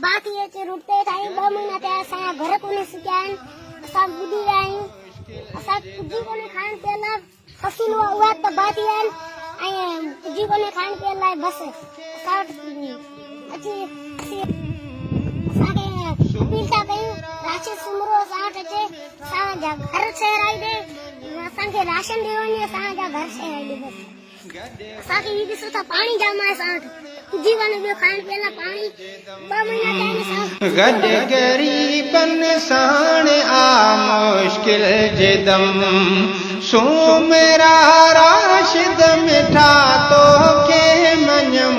बाकी अचे रुपए ताईं 2 महीना थिया असां घर कोन्हे सिकिया आहिनि असां ॿुधी विया आहियूं असां कुझु कोन्हे खाइण पीअण लाइ फसूल उहा तबाह थी विया आहिनि ऐं कुझु कोन्हे खाइण पीअण लाइ बसि असां वटि अची असांखे अपील था कयूं राशिद सुमरो असां वटि अचे असांजा घर ठहिराए ॾे असांखे राशन ॾियो वञे असांजा घर ठहिराए ॾे बसि असांखे हीअ ॾिसो था पाणी जाम आहे असां वटि कुझु कोन्हे ॿियो खाइण पीअण लाइ पाणी 2 महीना थिया आहिनि असां गॾ ग़रीबन साण आ मुश्किल जे दम सुमेरा राशिद मिठा तोखे मञम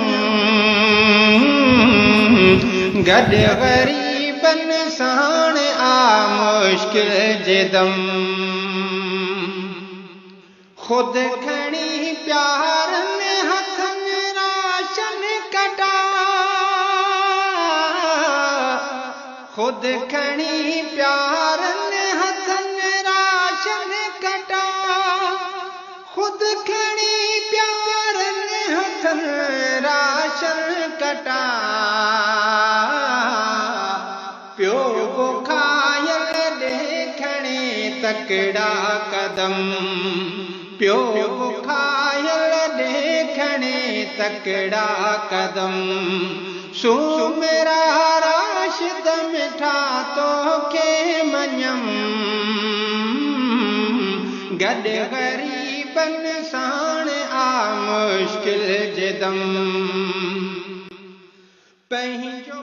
गॾ ग़रीबन साण आ मुश्किल जे दम खुद खणी प्यार में हथ में राशन कटा खुद खणी प्यार में हथ में राशन कटा खुद खणी प्यार में हथ में राशन कटा प्यो बुखायल देखणे तकड़ा कदम प्यो बुखायल देखणे तकड़ा कदम सुमेरा राशिद मिठा तोखे मञम गॾ ग़रीबन साण आ मुश्किल जे दम पंहिंजो